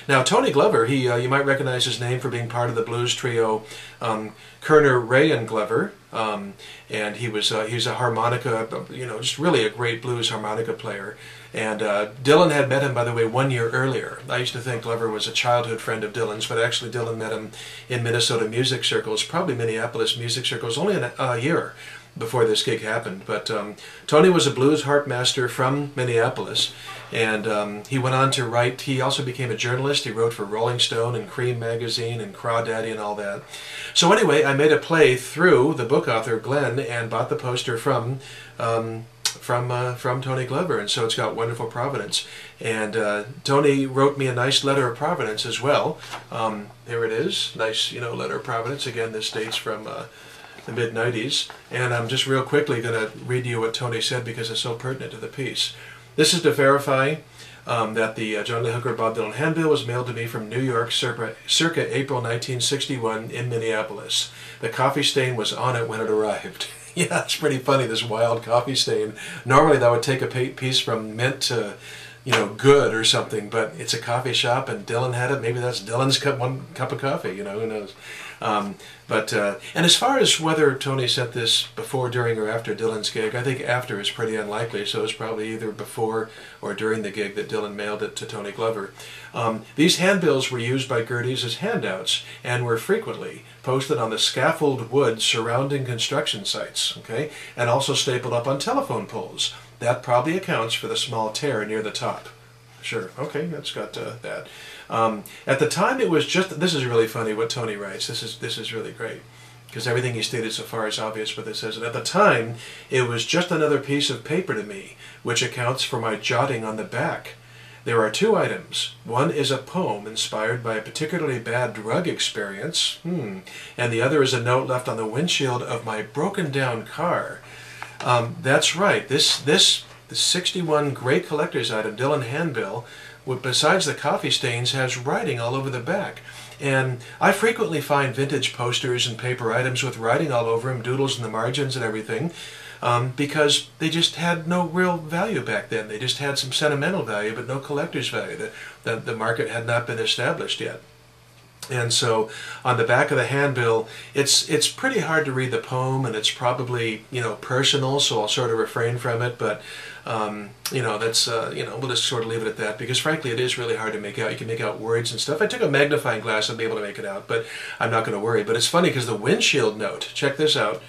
Now, Tony Glover, you might recognize his name for being part of the blues trio Kerner, Ray, and Glover, and he's a harmonica, just really a great blues harmonica player. And Dylan had met him, by the way, 1 year earlier. I used to think Glover was a childhood friend of Dylan's, but actually Dylan met him in Minnesota music circles, probably Minneapolis music circles, only a year before this gig happened. But Tony was a blues harp master from Minneapolis, and he went on to write. He also became a journalist. He wrote for Rolling Stone and Cream magazine and Crawdaddy and all that. So anyway, I made a play through the book author Glenn and bought the poster from Tony Glover, and so it's got Wonderful Providence. And Tony wrote me a nice letter of Providence as well. Here it is, nice, letter of Providence. Again, this dates from the mid-90s, and I'm just real quickly going to read you what Tony said because it's so pertinent to the piece. This is to verify that the John Lee Hooker Bob Dylan handbill was mailed to me from New York circa April 1961 in Minneapolis. The coffee stain was on it when it arrived. Yeah, it's pretty funny, this wild coffee stain. Normally that would take a piece from mint to, good or something, but it's a coffee shop and Dylan had it. Maybe that's Dylan's one cup of coffee, who knows. And as far as whether Tony sent this before, during, or after Dylan's gig, I think after is pretty unlikely, so it's probably either before or during the gig that Dylan mailed it to Tony Glover. These handbills were used by Gerdes as handouts and were frequently posted on the scaffold wood surrounding construction sites, okay, and also stapled up on telephone poles. That probably accounts for the small tear near the top. Sure, okay, that's got that. At the time, it was just, this is really funny what Tony writes. This is really great, because everything he stated so far is obvious, but this isn't. At the time, it was just another piece of paper to me, which accounts for my jotting on the back. There are two items. One is a poem inspired by a particularly bad drug experience, and the other is a note left on the windshield of my broken down car. That's right, the 61 great collector's item Dylan handbill, besides the coffee stains, has writing all over the back. And I frequently find vintage posters and paper items with writing all over them, doodles in the margins and everything, because they just had no real value back then. They just had some sentimental value, but no collector's value. The market had not been established yet. And so on the back of the handbill, it's pretty hard to read the poem, and it's probably, personal, so I'll sort of refrain from it, but that's, we'll just sort of leave it at that, because frankly it is really hard to make out. You can make out words and stuff. If I took a magnifying glass, I'd be able to make it out, but I'm not going to worry. But it's funny because the windshield note, check this out.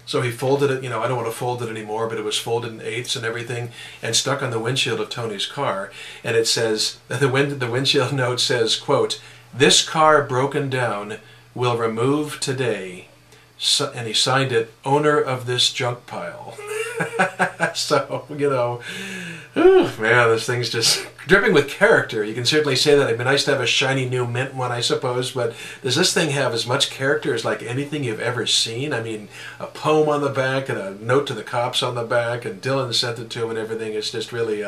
So he folded it, I don't want to fold it anymore, but it was folded in eighths and everything, and stuck on the windshield of Tony's car. And it says, the windshield note says, quote, "This car broken down, will remove today." So, and he signed it, "Owner of this junk pile." So, man, this thing's just dripping with character. You can certainly say that. It'd be nice to have a shiny new mint one, I suppose, but does this thing have as much character as like anything you've ever seen? I mean, a poem on the back and a note to the cops on the back, and Dylan sent it to him and everything. It's just really,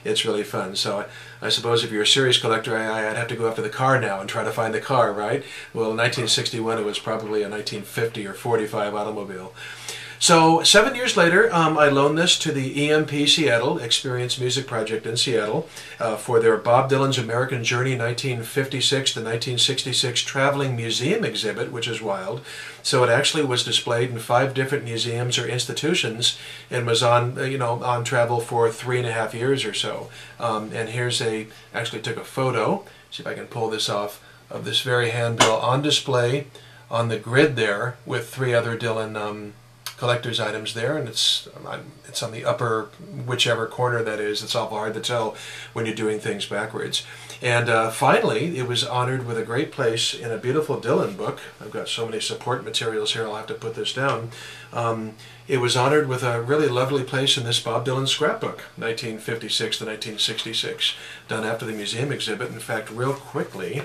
it's really fun. So I suppose if you're a serious collector, I'd have to go after the car now and try to find the car, right? Well, in 1961, it was probably a 1950 or 45 automobile. So 7 years later, I loaned this to the EMP Seattle, Experience Music Project in Seattle, for their Bob Dylan's American Journey 1956 to 1966 Traveling Museum exhibit, which is wild. So it actually was displayed in 5 different museums or institutions, and was on, on travel for 3.5 years or so. And here's actually took a photo, see if I can pull this off, of this very handbill on display on the grid there with 3 other Dylan collector's items there, and it's on the upper whichever corner that is. It's awful hard to tell when you're doing things backwards. And finally, it was honored with a great place in a beautiful Dylan book. I've got so many support materials here, I'll have to put this down. It was honored with a really lovely place in this Bob Dylan scrapbook, 1956 to 1966, done after the museum exhibit. In fact, real quickly,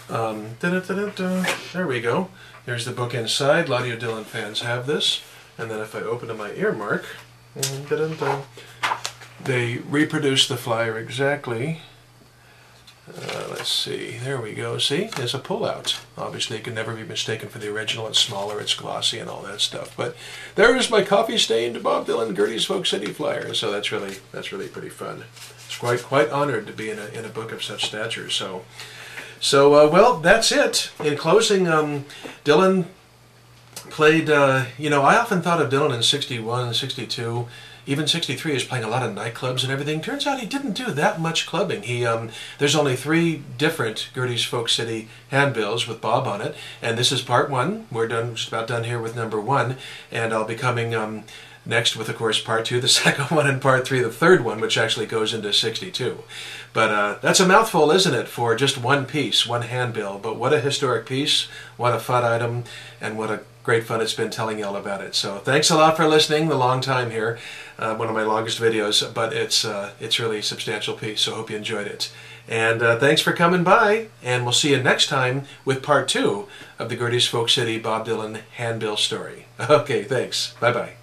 there we go. There's the book inside. A lot of you Dylan fans have this. And then if I open to my earmark, they reproduce the flyer exactly. Let's see, there we go. See, there's a pullout. Obviously, it can never be mistaken for the original. It's smaller, it's glossy, and all that stuff. But there is my coffee-stained Bob Dylan Gerdes Folk City flyer. So that's really pretty fun. It's quite honored to be in a book of such stature. So well, that's it. In closing, Dylan played. You know, I often thought of Dylan in '61, '62. Even '63 is playing a lot of nightclubs and everything. Turns out he didn't do that much clubbing. There's only 3 different Gerdes Folk City handbills with Bob on it, and this is part 1. We're just about done here with number 1, and I'll be coming next with, of course, part 2, the second one, and part 3, the third one, which actually goes into '62. But that's a mouthful, isn't it, for just one piece, one handbill. But what a historic piece, what a fun item, and what a great fun it's been telling you all about it. So thanks a lot for listening, the long time here. One of my longest videos, but it's really a substantial piece, so I hope you enjoyed it. And thanks for coming by, and we'll see you next time with part 2 of the Gerdes Folk City Bob Dylan handbill story. Okay, thanks. Bye-bye.